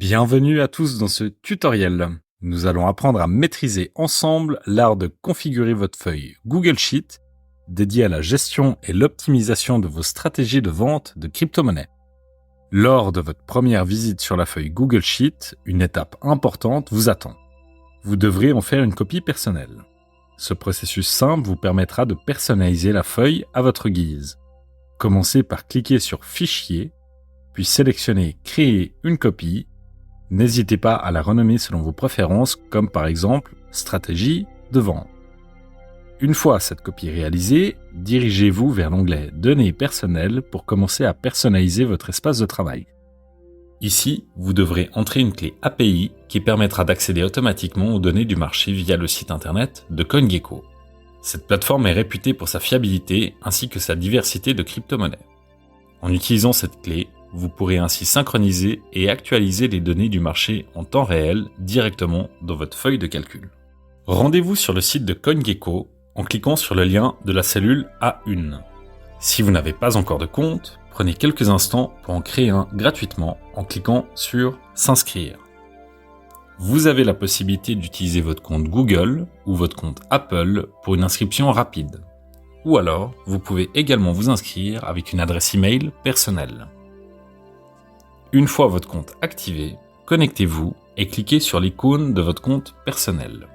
Bienvenue à tous dans ce tutoriel. Nous allons apprendre à maîtriser ensemble l'art de configurer votre feuille Google Sheet dédiée à la gestion et l'optimisation de vos stratégies de vente de crypto-monnaies. Lors de votre première visite sur la feuille Google Sheet, une étape importante vous attend. Vous devrez en faire une copie personnelle. Ce processus simple vous permettra de personnaliser la feuille à votre guise. Commencez par cliquer sur Fichier, puis sélectionnez Créer une copie. N'hésitez pas à la renommer selon vos préférences, comme par exemple Stratégie de vente. Une fois cette copie réalisée, dirigez-vous vers l'onglet Données personnelles pour commencer à personnaliser votre espace de travail. Ici, vous devrez entrer une clé API qui permettra d'accéder automatiquement aux données du marché via le site internet de CoinGecko. Cette plateforme est réputée pour sa fiabilité ainsi que sa diversité de crypto-monnaies. En utilisant cette clé, vous pourrez ainsi synchroniser et actualiser les données du marché en temps réel directement dans votre feuille de calcul. Rendez-vous sur le site de CoinGecko en cliquant sur le lien de la cellule A1. Si vous n'avez pas encore de compte, prenez quelques instants pour en créer un gratuitement en cliquant sur S'inscrire. Vous avez la possibilité d'utiliser votre compte Google ou votre compte Apple pour une inscription rapide. Ou alors, vous pouvez également vous inscrire avec une adresse email personnelle. Une fois votre compte activé, connectez-vous et cliquez sur l'icône de votre compte personnel.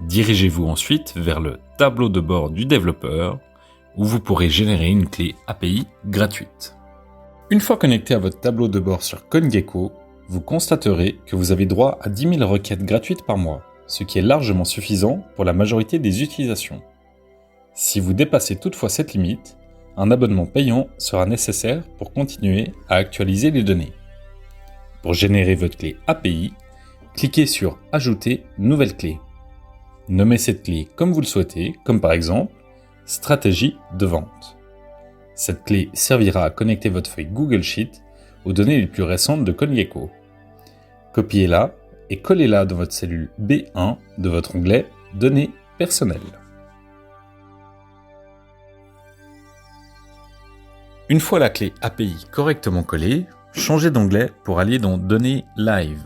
Dirigez-vous ensuite vers le tableau de bord du développeur où vous pourrez générer une clé API gratuite. Une fois connecté à votre tableau de bord sur CoinGecko, vous constaterez que vous avez droit à 10 000 requêtes gratuites par mois, ce qui est largement suffisant pour la majorité des utilisations. Si vous dépassez toutefois cette limite, un abonnement payant sera nécessaire pour continuer à actualiser les données. Pour générer votre clé API, cliquez sur « Ajouter nouvelle clé ». Nommez cette clé comme vous le souhaitez, comme par exemple « Stratégie de vente ». Cette clé servira à connecter votre feuille Google Sheet aux données les plus récentes de CoinGecko. Copiez-la et collez-la dans votre cellule B1 de votre onglet « Données personnelles ». Une fois la clé API correctement collée, changez d'onglet pour aller dans Données live.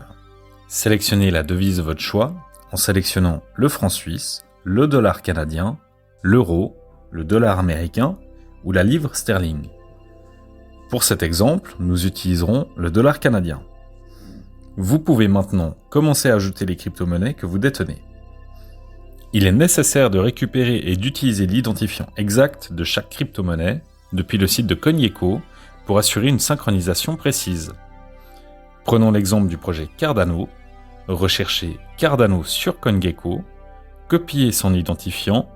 Sélectionnez la devise de votre choix en sélectionnant le franc suisse, le dollar canadien, l'euro, le dollar américain ou la livre sterling. Pour cet exemple, nous utiliserons le dollar canadien. Vous pouvez maintenant commencer à ajouter les crypto-monnaies que vous détenez. Il est nécessaire de récupérer et d'utiliser l'identifiant exact de chaque crypto-monnaie depuis le site de CoinGecko pour assurer une synchronisation précise. Prenons l'exemple du projet Cardano. Recherchez Cardano sur CoinGecko, copiez son identifiant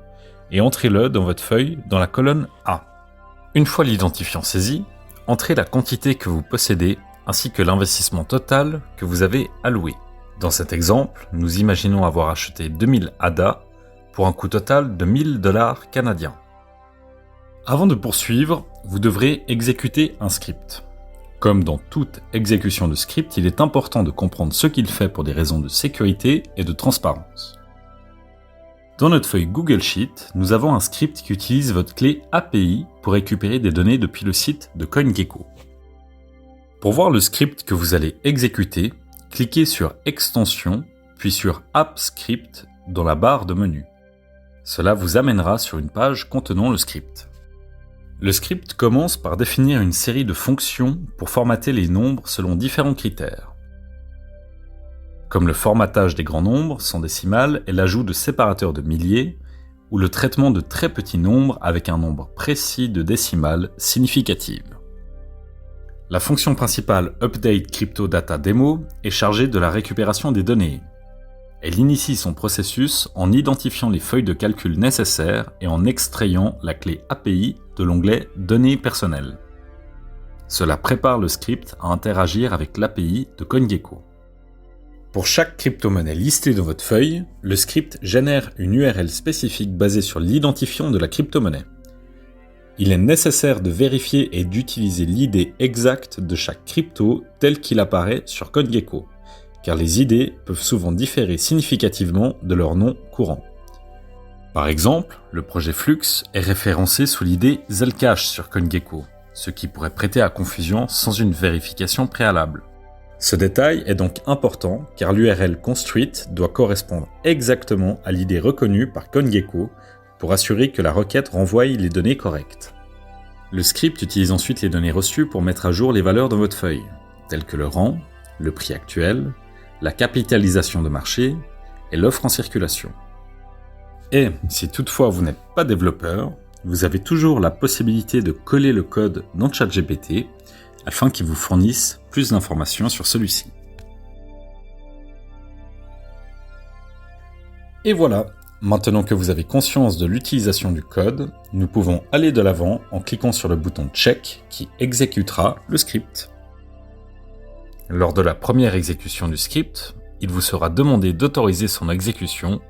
et entrez-le dans votre feuille dans la colonne A. Une fois l'identifiant saisi, entrez la quantité que vous possédez ainsi que l'investissement total que vous avez alloué. Dans cet exemple, nous imaginons avoir acheté 2000 ADA pour un coût total de 1000 $ canadiens. Avant de poursuivre, vous devrez exécuter un script. Comme dans toute exécution de script, il est important de comprendre ce qu'il fait pour des raisons de sécurité et de transparence. Dans notre feuille Google Sheet, nous avons un script qui utilise votre clé API pour récupérer des données depuis le site de CoinGecko. Pour voir le script que vous allez exécuter, cliquez sur Extensions, puis sur App Script dans la barre de menu. Cela vous amènera sur une page contenant le script. Le script commence par définir une série de fonctions pour formater les nombres selon différents critères, comme le formatage des grands nombres sans décimales et l'ajout de séparateurs de milliers, ou le traitement de très petits nombres avec un nombre précis de décimales significatives. La fonction principale Update Crypto Data Demo est chargée de la récupération des données. Elle initie son processus en identifiant les feuilles de calcul nécessaires et en extrayant la clé API de l'onglet Données personnelles. Cela prépare le script à interagir avec l'API de CoinGecko. Pour chaque crypto-monnaie listée dans votre feuille, le script génère une URL spécifique basée sur l'identifiant de la crypto-monnaie. Il est nécessaire de vérifier et d'utiliser l'ID exact de chaque crypto tel qu'il apparaît sur CoinGecko, car les ID peuvent souvent différer significativement de leur nom courant. Par exemple, le projet Flux est référencé sous l'ID Zcash sur CoinGecko, ce qui pourrait prêter à confusion sans une vérification préalable. Ce détail est donc important car l'URL construite doit correspondre exactement à l'idée reconnue par CoinGecko pour assurer que la requête renvoie les données correctes. Le script utilise ensuite les données reçues pour mettre à jour les valeurs de votre feuille, telles que le rang, le prix actuel, la capitalisation de marché et l'offre en circulation. Et si toutefois vous n'êtes pas développeur, vous avez toujours la possibilité de coller le code dans ChatGPT afin qu'il vous fournisse plus d'informations sur celui-ci. Et voilà, maintenant que vous avez conscience de l'utilisation du code, nous pouvons aller de l'avant en cliquant sur le bouton Check qui exécutera le script. Lors de la première exécution du script, il vous sera demandé d'autoriser son exécution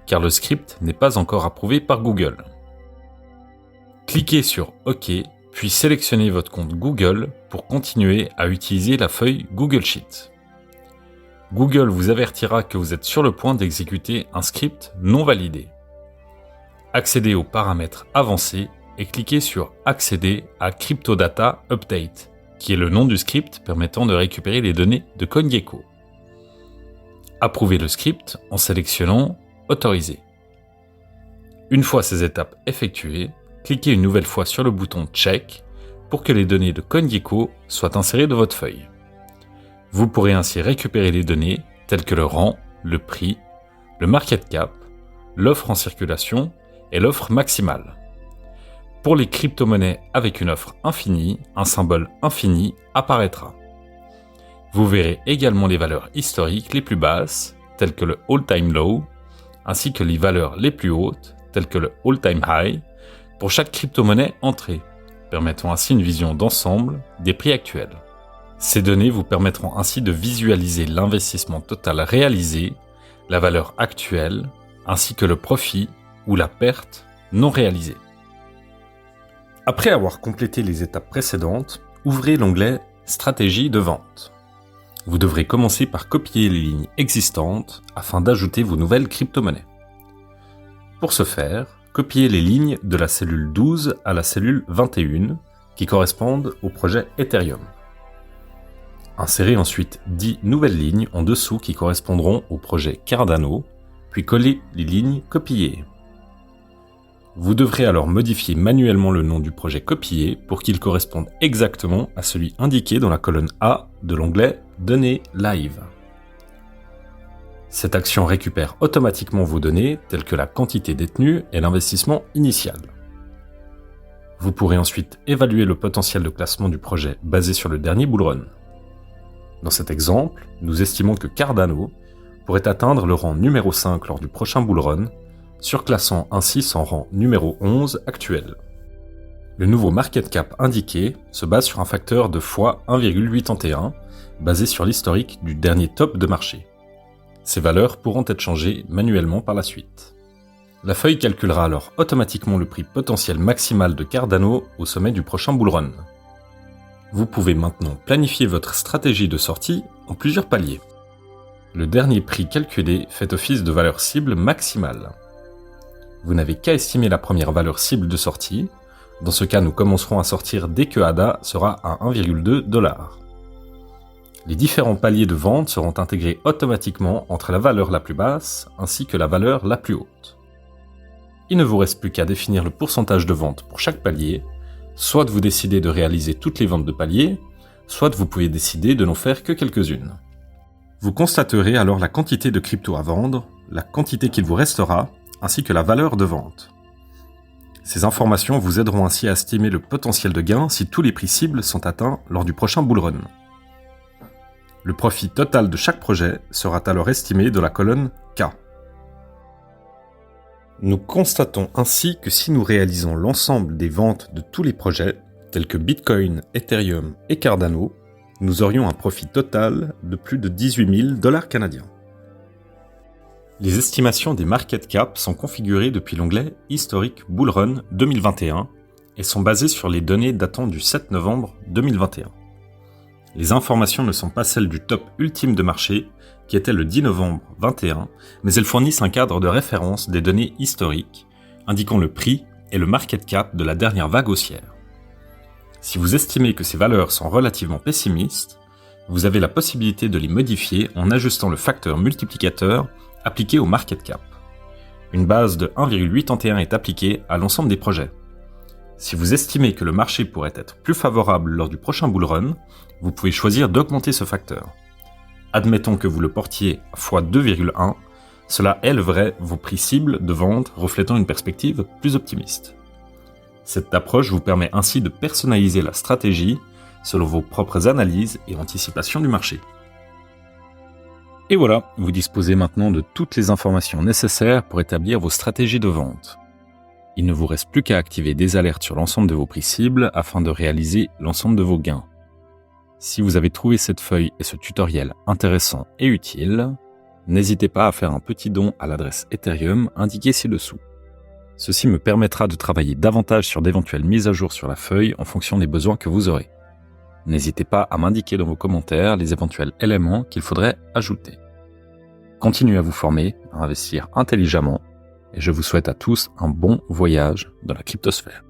car le script n'est pas encore approuvé par Google. Cliquez sur OK, puis sélectionnez votre compte Google pour continuer à utiliser la feuille Google Sheet. Google vous avertira que vous êtes sur le point d'exécuter un script non validé. Accédez aux paramètres avancés et cliquez sur Accéder à Cryptodata Update, qui est le nom du script permettant de récupérer les données de CoinGecko. Approuvez le script en sélectionnant Autoriser. Une fois ces étapes effectuées, cliquez une nouvelle fois sur le bouton Check pour que les données de CoinGecko soient insérées dans votre feuille. Vous pourrez ainsi récupérer les données telles que le rang, le prix, le market cap, l'offre en circulation et l'offre maximale. Pour les crypto-monnaies avec une offre infinie, un symbole infini apparaîtra. Vous verrez également les valeurs historiques les plus basses, telles que le all-time low, ainsi que les valeurs les plus hautes, telles que le all-time high, pour chaque crypto-monnaie entrée, permettant ainsi une vision d'ensemble des prix actuels. Ces données vous permettront ainsi de visualiser l'investissement total réalisé, la valeur actuelle, ainsi que le profit ou la perte non réalisée. Après avoir complété les étapes précédentes, ouvrez l'onglet « Stratégie de vente ». Vous devrez commencer par copier les lignes existantes afin d'ajouter vos nouvelles crypto-monnaies. Pour ce faire, copiez les lignes de la cellule 12 à la cellule 21 qui correspondent au projet Ethereum. Insérez ensuite 10 nouvelles lignes en dessous qui correspondront au projet Cardano, puis collez les lignes copiées. Vous devrez alors modifier manuellement le nom du projet copié pour qu'il corresponde exactement à celui indiqué dans la colonne A de l'onglet « Données live ». Cette action récupère automatiquement vos données telles que la quantité détenue et l'investissement initial. Vous pourrez ensuite évaluer le potentiel de classement du projet basé sur le dernier bull run. Dans cet exemple, nous estimons que Cardano pourrait atteindre le rang numéro 5 lors du prochain bull run, surclassant ainsi son rang numéro 11 actuel. Le nouveau market cap indiqué se base sur un facteur de x1,81 basé sur l'historique du dernier top de marché. Ces valeurs pourront être changées manuellement par la suite. La feuille calculera alors automatiquement le prix potentiel maximal de Cardano au sommet du prochain bull run. Vous pouvez maintenant planifier votre stratégie de sortie en plusieurs paliers. Le dernier prix calculé fait office de valeur cible maximale. Vous n'avez qu'à estimer la première valeur cible de sortie. Dans ce cas, nous commencerons à sortir dès que ADA sera à 1,2 $. Les différents paliers de vente seront intégrés automatiquement entre la valeur la plus basse ainsi que la valeur la plus haute. Il ne vous reste plus qu'à définir le pourcentage de vente pour chaque palier. Soit vous décidez de réaliser toutes les ventes de palier, soit vous pouvez décider de n'en faire que quelques-unes. Vous constaterez alors la quantité de crypto à vendre, la quantité qu'il vous restera, ainsi que la valeur de vente. Ces informations vous aideront ainsi à estimer le potentiel de gain si tous les prix cibles sont atteints lors du prochain bull run. Le profit total de chaque projet sera alors estimé dans la colonne K. Nous constatons ainsi que si nous réalisons l'ensemble des ventes de tous les projets, tels que Bitcoin, Ethereum et Cardano, nous aurions un profit total de plus de 18 000 $ canadiens. Les estimations des market cap sont configurées depuis l'onglet Historique Bull Run 2021 et sont basées sur les données datant du 7 novembre 2021. Les informations ne sont pas celles du top ultime de marché, qui était le 10 novembre 2021, mais elles fournissent un cadre de référence des données historiques, indiquant le prix et le market cap de la dernière vague haussière. Si vous estimez que ces valeurs sont relativement pessimistes, vous avez la possibilité de les modifier en ajustant le facteur multiplicateur appliqué au market cap. Une base de 1,81 est appliquée à l'ensemble des projets. Si vous estimez que le marché pourrait être plus favorable lors du prochain bull run, vous pouvez choisir d'augmenter ce facteur. Admettons que vous le portiez à x2,1, cela élèverait vos prix cibles de vente reflétant une perspective plus optimiste. Cette approche vous permet ainsi de personnaliser la stratégie selon vos propres analyses et anticipations du marché. Et voilà, vous disposez maintenant de toutes les informations nécessaires pour établir vos stratégies de vente. Il ne vous reste plus qu'à activer des alertes sur l'ensemble de vos prix cibles afin de réaliser l'ensemble de vos gains. Si vous avez trouvé cette feuille et ce tutoriel intéressant et utile, n'hésitez pas à faire un petit don à l'adresse Ethereum indiquée ci-dessous. Ceci me permettra de travailler davantage sur d'éventuelles mises à jour sur la feuille en fonction des besoins que vous aurez. N'hésitez pas à m'indiquer dans vos commentaires les éventuels éléments qu'il faudrait ajouter. Continuez à vous former, à investir intelligemment, et je vous souhaite à tous un bon voyage dans la cryptosphère.